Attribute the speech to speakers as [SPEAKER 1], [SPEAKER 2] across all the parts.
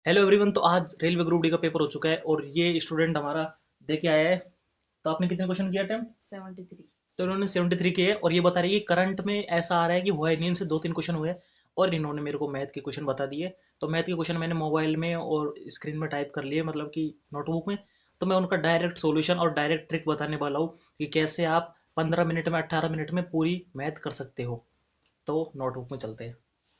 [SPEAKER 1] Hello everyone. तो आज railway group D का पेपर हो चुका है और ये स्टूडेंट हमारा दे के आया है। तो आपने कितने क्वेश्चन किया अटेम्प्ट?
[SPEAKER 2] 73।
[SPEAKER 1] तो इन्होंने 73 किए और ये बता रही है कि करंट में ऐसा आ रहा है कि हुआ ही नहीं, इनसे 2-3 क्वेश्चन हुए और इन्होंने मेरे को मैथ के क्वेश्चन बता दिए। तो मैथ के क्वेश्चन मैंने मोबाइल में और स्क्रीन में टाइप कर लिए, मतलब कि नोटबुक में। तो मैं उनका डायरेक्ट सॉल्यूशन और डायरेक्ट ट्रिक बताने वाला हूँ कि कैसे आप 15 मिनट में 18 मिनट में पूरी मैथ कर सकते हो। तो नोटबुक में चलते हैं।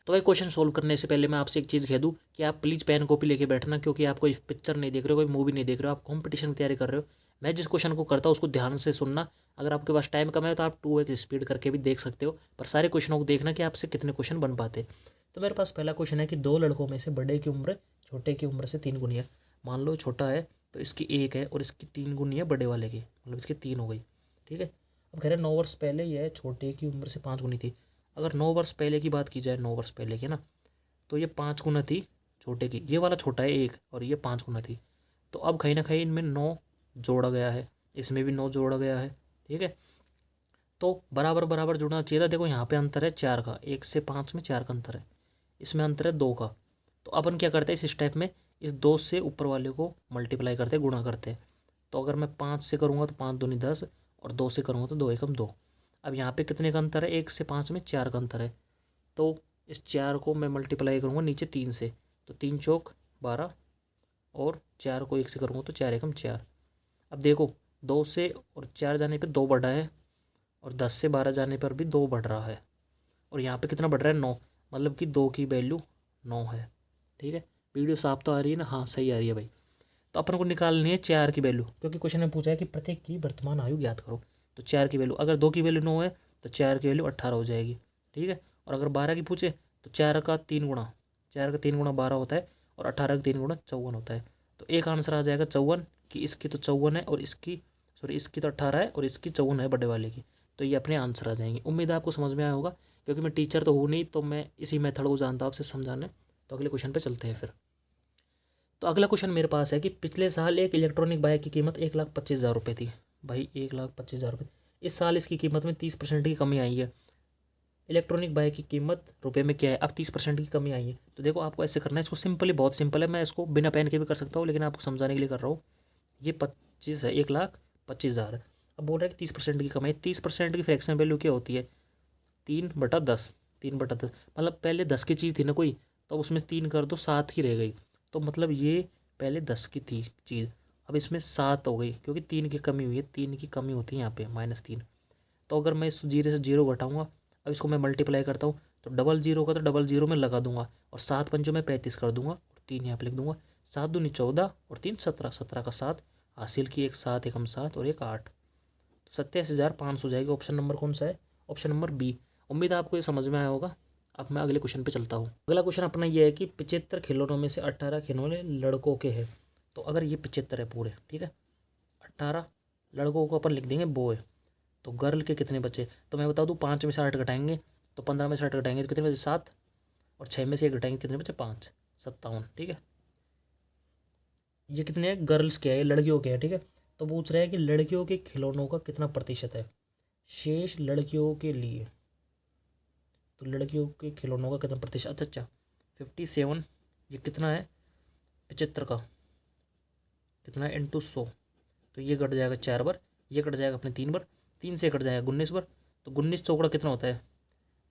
[SPEAKER 1] तो भाई क्वेश्चन सोल्व करने से पहले मैं आपसे एक चीज़ कह दूं कि आप प्लीज़ पेन कॉपी लेके बैठना, क्योंकि आप कोई पिक्चर नहीं देख रहे हो, कोई मूवी नहीं देख रहे हो, आप कंपटीशन की तैयारी कर रहे हो। मैं जिस क्वेश्चन को करता हूँ उसको ध्यान से सुनना। अगर आपके पास टाइम कम है तो आप 2x स्पीड करके भी देख सकते हो, पर सारे क्वेश्चनों को देखना कि आपसे कितने क्वेश्चन बन पाते। तो मेरे पास पहला क्वेश्चन है कि दो लड़कों में से बड़े की उम्र छोटे की उम्र से 3 गुनी है। मान लो छोटा है तो इसकी 1 है और इसकी 3 गुनी है बड़े वाले की, मतलब इसकी 3 हो गई। ठीक है। अब कह रहे हैं 9 वर्ष पहले यह छोटे की उम्र से 5 गुनी थी। अगर 9 वर्ष पहले की बात की जाए, 9 वर्ष पहले की ना, तो ये 5 गुना थी छोटे की। ये वाला छोटा है 1 और ये 5 गुना थी। तो अब कहीं ना कहीं इनमें 9 जोड़ा गया है, इसमें भी 9 जोड़ा गया है। ठीक है। तो बराबर बराबर जुड़ना चाहिए था। देखो यहाँ पे अंतर है 4 का, 1 से 5 में 4 का अंतर है, इसमें अंतर है 2 का। तो अपन क्या करते हैं इस स्टेप में, इस 2 से ऊपर वाले को मल्टीप्लाई करते हैं, गुणा करते हैं। तो अगर मैं 5 से करूँगा तो 5 दूनी 10 और 2 से करूँगा तो 2 एकम 2। अब यहाँ पे कितने का अंतर है, 1 से 5 में 4 का अंतर है। तो इस 4 को मैं मल्टीप्लाई करूँगा नीचे 3 से, तो 3 चौक 12 और 4 को 1 से करूँगा तो 4 एकम 4। अब देखो 2 से और 4 जाने पर 2 बढ़ा है और 10 से 12 जाने पर भी 2 बढ़ रहा है। और यहाँ पे कितना बढ़ रहा है, 9, मतलब कि 2 की वैल्यू 9 है। ठीक है। वीडियो साफ तो आ रही है ना? हाँ सही आ रही है भाई। तो अपन को निकालनी है 4 की वैल्यू, क्योंकि क्वेश्चन में पूछा है कि प्रत्येक की वर्तमान आयु ज्ञात करो। तो 4 की वैल्यू, अगर 2 की वैल्यू 9 है तो 4 की वैल्यू 18 हो जाएगी। ठीक है। और अगर 12 की पूछे तो 4 का 3 गुना 12 होता है और 18 का 3 गुना 54 होता है। तो एक आंसर आ जाएगा 54, कि इसकी तो 54 है और इसकी, सॉरी इसकी तो 18 है और इसकी 54 है बड़े वाले की। तो ये अपने आंसर आ जाएंगे। उम्मीद है आपको समझ में आया होगा, क्योंकि मैं टीचर तो हूँ नहीं, तो मैं इसी मेथड को जानता हूँ आपसे समझाने। तो अगले क्वेश्चन पे चलते हैं फिर। तो अगला क्वेश्चन मेरे पास है कि पिछले साल एक इलेक्ट्रॉनिक बाइक की कीमत 1,25,000 रुपये थी। भाई 1,25,000 रुपये। इस साल इसकी कीमत में 30% की कमी आई है। इलेक्ट्रॉनिक बाइक की कीमत रुपए में क्या है, अब 30% की कमी आई है। तो देखो आपको ऐसे करना है, इसको सिंपली, बहुत सिंपल है, मैं इसको बिना पेन के भी कर सकता हूँ, लेकिन आपको समझाने के लिए कर रहा हूँ। ये 25 है, 1,25,000 है। अब बोल रहा है कि 30% की कमाई, 30% की फ्रैक्शन वैल्यू क्या होती है, 3/10। 3/10 मतलब पहले 10 की चीज़ थी ना कोई, तो उसमें 3 कर दो 7 ही रह गई। तो मतलब ये पहले 10 की थी चीज़, अब इसमें 7 हो गई, क्योंकि 3 की कमी हुई है, 3 की कमी होती है यहाँ पे -3। तो अगर मैं इस जीरो से जीरो घटाऊंगा, अब इसको मैं मल्टीप्लाई करता हूँ, तो डबल जीरो का तो डबल जीरो में लगा दूंगा और 7 पंचों में 35 कर दूंगा और 3 यहाँ पे लिख दूंगा। 7 दूनी 14 और 3 17, 17 का 7 हासिल की, एक 7 एकम 7 और एक 8। तो 27,500 हो जाएगी। ऑप्शन नंबर कौन सा है? Option number B. उम्मीद है आपको ये समझ में आया होगा। अब मैं अगले क्वेश्चन पे चलता हूँ। अगला क्वेश्चन अपना ये है कि 75 खिलौनों में से 18 खिलौने लड़कों के हैं। तो अगर ये 75 है पूरे, ठीक है, 18 लड़कों को अपन लिख देंगे बॉय, तो गर्ल के कितने बचे? तो मैं बता दूँ, 5 में से 8 घटाएंगे तो 15 में से 8 घटाएंगे तो कितने बचे? 7। और 6 में से 1 घटाएंगे कितने बचे? 5। 57। ठीक है। ये कितने हैं? गर्ल्स के है, लड़कियों के है। ठीक है। तो पूछ रहे हैं कि लड़कियों के खिलौनों का कितना प्रतिशत है शेष लड़कियों के लिए। तो लड़कियों के खिलौनों का कितना प्रतिशत? अच्छा अच्छा, 57। ये कितना है? 75 का कितना है? इंटू 100। तो ये कट जाएगा 4 बार, ये कट जाएगा अपने 3 बार, 3 से कट जाएगा 19 बार। तो 19 चौकड़ा कितना होता है?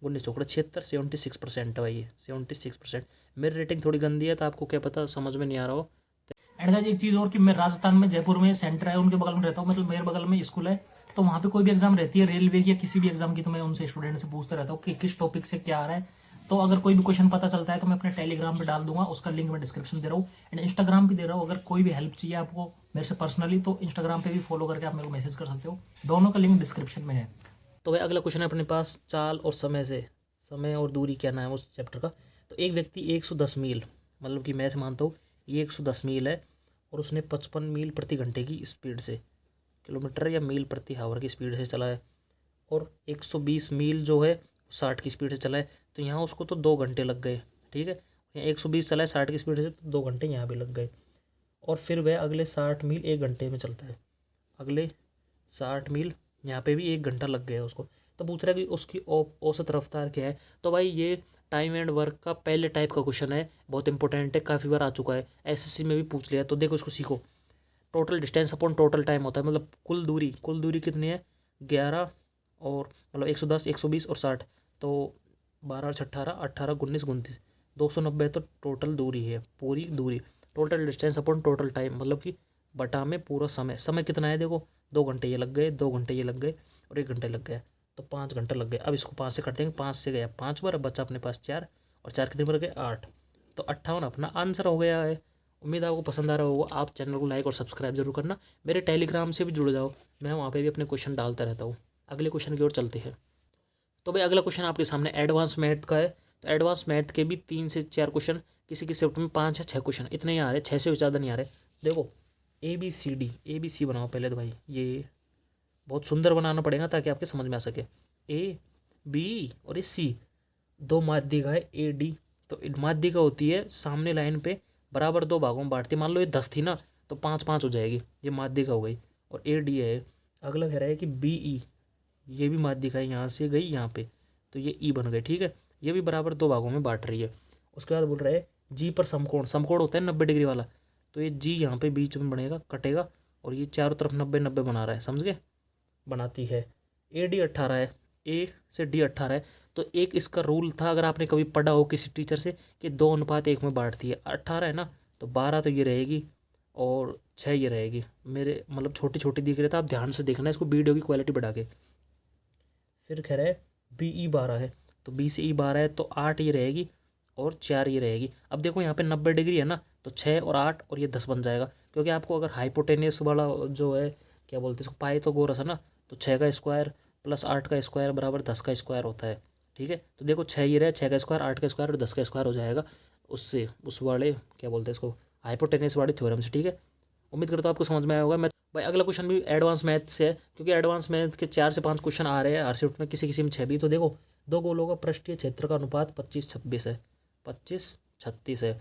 [SPEAKER 1] 19 चौकड़ा 76, 76% है भाई, ये 76%। मेरी रेटिंग थोड़ी गंदी है तो आपको क्या पता समझ में नहीं आ रहा हो। एंड गाइस एक चीज़ और कि मैं राजस्थान में, जयपुर में सेंटर है, उनके बगल में रहता हूँ, मतलब मेरे बगल में स्कूल है। तो वहाँ पे कोई भी एग्जाम रहती है रेलवे की या किसी भी एग्जाम की, तो मैं उनसे स्टूडेंट से पूछता रहता हूँ कि किस टॉपिक से क्या आ रहा है। तो अगर कोई भी क्वेश्चन पता चलता है तो मैं अपने टेलीग्राम पे डाल दूंगा, उसका लिंक मैं डिस्क्रिप्शन दे रहा हूँ एंड इंस्टाग्राम पे दे रहा हूँ। अगर कोई भी हेल्प चाहिए आपको मेरे से पर्सनली, तो इंस्टाग्राम पे भी फॉलो करके आप मेरे को मैसेज कर सकते हो। दोनों का लिंक डिस्क्रिप्शन में है। तो भाई अगला क्वेश्चन है अपने पास, चाल और समय से, समय और दूरी क्या नाम है उस चैप्टर का। तो एक व्यक्ति 110 मील, मतलब कि मैं से मानता हूँ ये 110 मील है और उसने 55 मील प्रति घंटे की स्पीड से, किलोमीटर या मील प्रति हावर की स्पीड से चला है, और 120 मील जो है 60 की स्पीड से चला है। तो यहाँ उसको तो 2 घंटे लग गए। ठीक है। यहाँ 120 चला है 60 की स्पीड से, तो 2 घंटे यहाँ भी लग गए। और फिर वह अगले 60 मील 1 घंटे में चलता है। अगले 60 मील, यहाँ पे भी 1 घंटा लग गया उसको। तो पूछ रहा है कि उसकी औसत रफ्तार क्या है। तो भाई ये टाइम एंड वर्क का पहले टाइप का क्वेश्चन है, बहुत इंपॉर्टेंट है, काफ़ी बार आ चुका है, एसएससी में भी पूछ लिया। तो देखो इसको सीखो। Total distance upon total time होता है, मतलब कुल दूरी कितनी है 11 और मतलब 110 120 और 60, तो 12 18 18 19 29 290 तो टोटल दूरी है, पूरी दूरी। Total distance upon total time मतलब कि बटा में पूरा समय, समय कितना है देखो 2 घंटे ये लग गए, 2 घंटे ये लग गए और 1 घंटे लग गया, तो 5 घंटे लग गए। अब इसको 5 से काट देंगे, 5 से गया 5 बार, अब बचा अपने पास 4 और 4 कितने बार गए 8, तो 58 अपना आंसर हो गया है। उम्मीद आपको पसंद आ रहा होगा। आप चैनल को लाइक और सब्सक्राइब जरूर करना, मेरे टेलीग्राम से भी जुड़ जाओ, मैं वहाँ पे भी अपने क्वेश्चन डालता रहता हूँ। अगले क्वेश्चन की ओर चलते हैं। तो भाई अगला क्वेश्चन आपके सामने एडवांस मैथ का है। तो एडवांस मैथ के भी 3 से 4 क्वेश्चन, किसी की शिफ्ट में 5 या 6 क्वेश्चन, इतने ही आ रहे, 6 से ज़्यादा नहीं आ रहे। देखो ABC बनाओ पहले तो भाई, ये बहुत सुंदर बनाना पड़ेगा ताकि आपके समझ में आ सके। AB और ये C, दो माध्यिका है AD, तो माध्यिका होती है सामने लाइन पे बराबर 2 भागों में बांटती है। मान लो ये 10 थी ना, तो 5 5 हो जाएगी, ये माध्यिका हो गई। और AD है। अगला कह रहा है कि BE, ये भी माध्यिका है, यहाँ से गई यहाँ पे, तो ये E बन गई, ठीक है। ये भी बराबर 2 भागों में बांट रही है। उसके बाद बोल रहा है G पर समकोण, समकोण होता है 90 डिग्री वाला, तो ये G यहाँ पे बीच में बनेगा, कटेगा, और ये चारों तरफ 90 90 बना रहा है, समझ गए, बनाती है। AD 18 है, A से D 18 है। तो एक इसका रूल था, अगर आपने कभी पढ़ा हो किसी टीचर से, कि 2:1 में बांटती है। 18 है ना, तो 12 तो ये रहेगी और 6 ये रहेगी। मेरे मतलब छोटी छोटी दिख रही था, आप ध्यान से देखना इसको, वीडियो की क्वालिटी बढ़ा के। फिर कह रहा है BE 12 है, तो B से E 12 है, तो 8 ये रहेगी और 4 ये रहेगी। अब देखो यहाँ पे 90 डिग्री है ना, तो 6 और 8 और ये 10 बन जाएगा, क्योंकि आपको अगर हाइपोटेनियस वाला जो है, क्या बोलते हैं इसको, पाइथागोरस है ना, तो 6 का स्क्वायर प्लस 8 का स्क्वायर बराबर 10 का स्क्वायर होता है, ठीक है। तो देखो 6 ये रहे, 6 का स्क्वायर 8 का स्क्वायर और 10 का स्क्वायर हो जाएगा, उससे उस वाले क्या बोलते हैं इसको, हाइपोटेनियस वाले थ्योरम से, ठीक है। उम्मीद करता हूँ आपको समझ में आया होगा। मैं भाई अगला क्वेश्चन भी एडवांस मैथ से है, क्योंकि एडवांस मैथ के 4 से 5 क्वेश्चन आ रहे हैं हर शिफ्ट में, किसी किसी में 6 भी। तो देखो, दो गोलों का पृष्ठीय क्षेत्र का अनुपात 25-26 है, 25-36 है।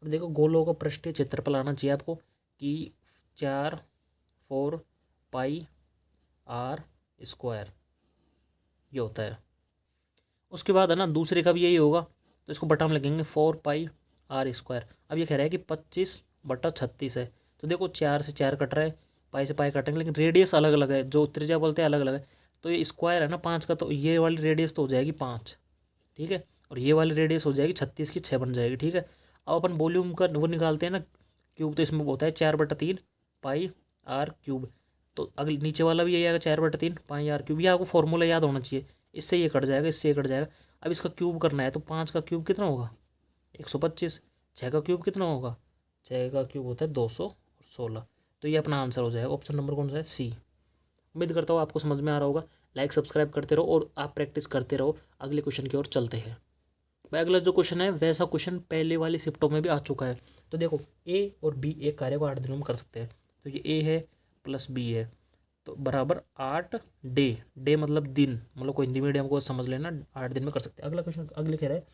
[SPEAKER 1] अब देखो गोलों का पृष्ठीय क्षेत्रफल आना चाहिए आपको कि 4/4πr², ये होता है। उसके बाद है ना दूसरे का भी यही होगा, तो इसको बटा में लगेंगे 4πr²। अब ये कह रहा है कि 25/36 है, तो देखो 4 से 4 कट रहा है, पाई से पाई कटेंगे, लेकिन रेडियस अलग अलग है, जो त्रिज्या बोलते हैं अलग अलग है। तो ये स्क्वायर है ना 5 का, तो ये वाली रेडियस तो हो जाएगी 5, ठीक है, और ये वाली रेडियस हो जाएगी 36 की 6 बन जाएगी, ठीक है। अब अपन वॉल्यूम का वो निकालते हैं ना क्यूब, तो इसमें होता है 4/3πr³। तो अगले नीचे वाला भी यही आएगा 4/3πr³। ये आपको फॉर्मूला याद होना चाहिए, इससे ये कट जाएगा, इससे ये कट जाएगा। अब इसका क्यूब करना है, तो 5 का क्यूब कितना होगा 125, 6 का क्यूब कितना होगा, 6 का क्यूब होता है 216। तो ये अपना आंसर हो जाएगा। ऑप्शन नंबर कौन सा है, C। उम्मीद करता हूँ आपको समझ में आ रहा होगा। लाइक सब्सक्राइब करते रहो और आप प्रैक्टिस करते रहो। अगले क्वेश्चन की ओर चलते हैं। भाई अगला जो क्वेश्चन है वैसा क्वेश्चन पहले वाली शिफ्टों में भी आ चुका है। तो देखो A और B एक कार्य को 8 दिनों में कर सकते हैं, तो ये A है प्लस B है, तो बराबर 8 डे मतलब दिन, मतलब कोई हिंदी मीडियम को समझ लेना, 8 दिन में कर सकते हैं। अगला क्वेश्चन अगले कह रहा है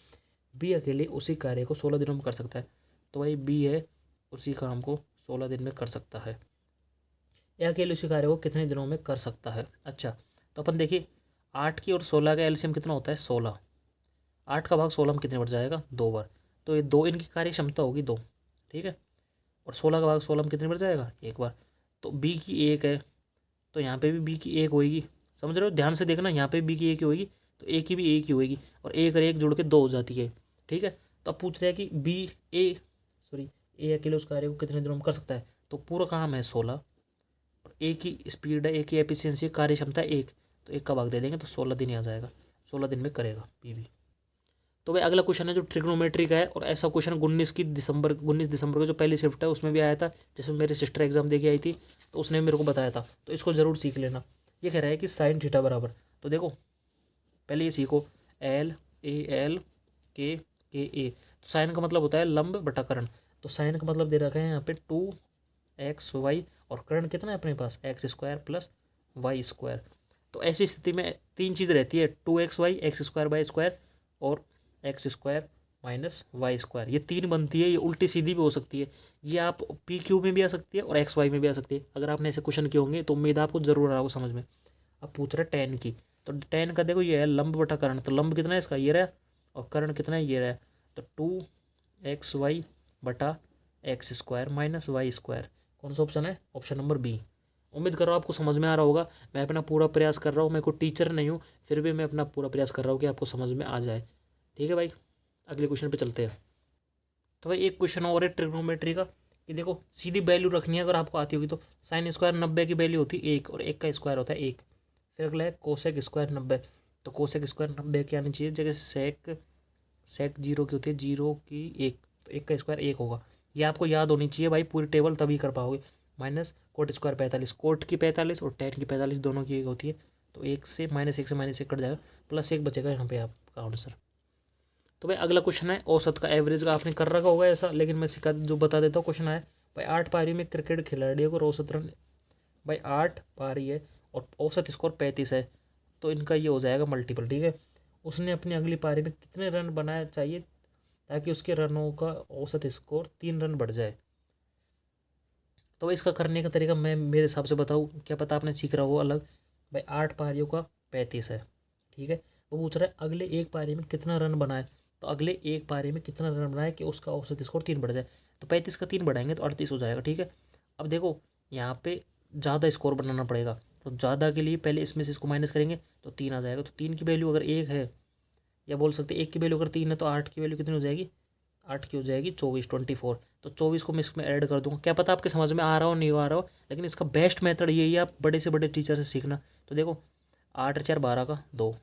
[SPEAKER 1] B अकेले उसी कार्य को 16 दिनों में कर सकता है, तो भाई B है उसी काम को 16 दिन में कर सकता है, या अकेले उसी कार्य को कितने दिनों में कर सकता है। अच्छा, तो अपन देखिए 8 की और 16 का एलसीएम कितना होता है 16, 8 का भाग 16 में कितने बार जाएगा 2 बार, तो ये 2 इनकी कार्य क्षमता होगी 2, ठीक है। और 16 का भाग 16 में कितने बार जाएगा 1 बार। तो B की 1 है, तो यहाँ पे भी B की 1 होएगी, समझ रहे हो, ध्यान से देखना, यहाँ पे भी B की 1 ही होएगी, तो A की भी 1 ही होएगी, और 1 और 1 जुड़ के 2 हो जाती है, ठीक है। तो अब पूछ रहे हैं कि A अकेले उस कार्य को कितने दिनों में कर सकता है, तो पूरा काम है 16, और A की स्पीड है, A की एफिशिएंसी कार्य क्षमता 1, तो 1 का भाग दे देंगे तो 16 दिन ही आ जाएगा, 16 दिन में करेगा B भी। तो भाई अगला क्वेश्चन है जो ट्रिग्नोमेट्री का है, और ऐसा क्वेश्चन 19 दिसंबर को जो पहली शिफ्ट है उसमें भी आया था, जिसमें मेरी सिस्टर एग्जाम दे के आई थी, तो उसने मेरे को बताया था, तो इसको ज़रूर सीख लेना। ये कह रहा है कि साइन थीटा बराबर, तो देखो पहले ये सीखो LAL तो साइन का मतलब होता है लंब बटा कर्ण, तो साइन का मतलब दे रखा है यहाँ पे 2xy, और कर्ण कितना है अपने पास x² प्लस y²। तो ऐसी स्थिति में 3 चीज़ रहती है, 2xy, x²/² और x² माइनस y², ये 3 बनती है। ये उल्टी सीधी भी हो सकती है, ये आप PQ में भी आ सकती है और XY में भी आ सकती है। अगर आपने ऐसे क्वेश्चन किए होंगे तो उम्मीद आपको जरूर आ रहा होगा समझ में। अब पूछ रहा है tan की, तो tan का देखो ये है लंब बटा कर्ण, तो लंब कितना है इसका, ये रहा और कर्ण कितना है, ये रहा है। तो 2xy बटा x square minus y square. कौन सा ऑप्शन है, ऑप्शन नंबर बी। उम्मीद कर रहा हूँ आपको समझ में आ रहा होगा। मैं अपना पूरा प्रयास कर रहा हूँ, मैं कोई टीचर नहीं हूँ, फिर भी मैं अपना पूरा प्रयास कर रहा हूँ कि आपको समझ में आ जाए। ठीक है भाई, अगले क्वेश्चन पे चलते हैं। तो भाई एक क्वेश्चन और है ट्रिग्नोमेट्री का, कि देखो सीधी वैल्यू रखनी है अगर आपको आती होगी तो। साइन स्क्वायर 90 की वैल्यू होती है 1 और 1 का स्क्वायर होता है 1। फिर अगला है कोसेक स्क्वायर 90। तो कोसेक स्क्वायर 90 की आनी चाहिए, जगह सेक सेक 0 की होती है 0 की 1, तो 1 का स्क्वायर 1 होगा। ये आपको याद होनी चाहिए भाई, पूरी टेबल तभी कर पाओगे। माइनस कोट स्क्वायर 45, कोट की 45 और टेन की 45 दोनों की 1 होती है। तो 1 से -1 कट जाएगा, प्लस 1 बचेगा यहाँ पे आपका आंसर। तो भाई अगला क्वेश्चन है औसत का, एवरेज का आपने कर रखा होगा ऐसा, लेकिन मैं सिखा जो बता देता हूँ। क्वेश्चन है भाई 8 पारी में क्रिकेट खिलाड़ियों को औसत रन, भाई 8 पारी है और औसत स्कोर 35 है, तो इनका ये हो जाएगा मल्टीपल। ठीक है, उसने अपनी अगली पारी में कितने रन बनाए चाहिए ताकि उसके रनों का औसत स्कोर 3 रन बढ़ जाए। तो भाई इसका करने का तरीका मैं मेरे हिसाब से बताऊँ, क्या पता आपने सीख रहा हो अलग। भाई 8 पारियों का 35 है, ठीक है। वो पूछ रहा है अगले एक पारी में कितना रन बनाए, तो अगले एक पारी में कितना रन बनाए कि उसका औसत स्कोर 3 बढ़ जाए। तो 35 का 3 बढ़ाएंगे तो 38 हो जाएगा। ठीक है, अब देखो यहाँ पे ज़्यादा स्कोर बनाना पड़ेगा, तो ज़्यादा के लिए पहले इसमें से इसको माइनस करेंगे तो 3 आ जाएगा। तो 3 की वैल्यू अगर 1 है, या बोल सकते 1 की वैल्यू अगर 3 है, तो 8 की वैल्यू कितनी हो जाएगी, 8 की हो जाएगी 24, 24। तो 24 को मैं इसमें ऐड कर दूंगा। क्या पता आपके समझ में आ रहा हो नहीं आ रहा हो, लेकिन इसका बेस्ट मेथड यही है, आप बड़े से बड़े टीचर से सीखना। तो देखो 8 4 12 का 2,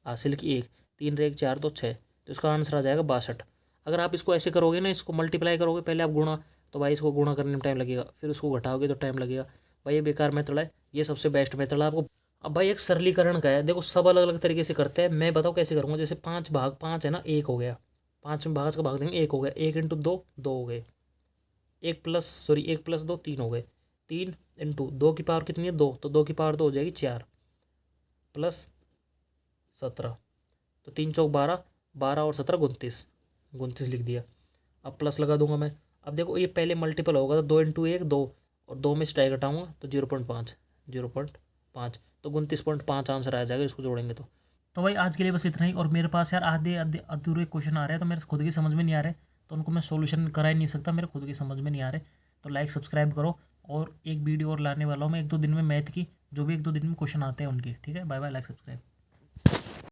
[SPEAKER 1] हासिल की 1, 3 रे 1 4 2 6, तो इसका आंसर आ जाएगा 62। अगर आप इसको ऐसे करोगे ना, इसको मल्टीप्लाई करोगे, पहले आप गुणा, तो भाई इसको गुणा करने में टाइम लगेगा, फिर उसको घटाओगे तो टाइम लगेगा। भाई ये बेकार मेथड है, ये सबसे बेस्ट मेथड है आपको। अब भाई एक सरलीकरण का है, देखो सब अलग अलग तरीके से करते हैं, मैं बताओ कैसे करूँगा। जैसे 5 भाग 5 है ना, 1 हो गया, 5 में भाग का भाग देंगे 1 हो गया, 1 इंटू 2 2 हो गए, 1 प्लस 2 3 हो गए, 3 इंटू 2 की पावर कितनी है 2, तो 2 की पावर 2 हो जाएगी 4, प्लस 17, तो 3 चौक 12, 12 और 17 29, 29 लिख दिया। अब प्लस लगा दूंगा मैं। अब देखो ये पहले मल्टीपल होगा, तो 2 इंटू 1 2, और 2 में स्ट्राइक घटाऊंगा तो 0.5, 0.5, तो 29.5 आंसर आ जाएगा इसको जोड़ेंगे तो भाई आज के लिए बस इतना ही। और मेरे पास यार आधे आधे अधूरे क्वेश्चन आ रहे हैं, तो मेरे खुद की समझ में नहीं आ रहे, तो उनको मैं सोल्यूशन करा ही नहीं सकता, मेरे खुद की समझ में नहीं आ रहे। तो लाइक सब्सक्राइब करो, और एक वीडियो और लाने वाला हूँ मैं 1-2 दिन में मैथ की, जो भी 1-2 दिन में क्वेश्चन आते हैं उनकी। ठीक है, बाय बाय, लाइक सब्सक्राइब।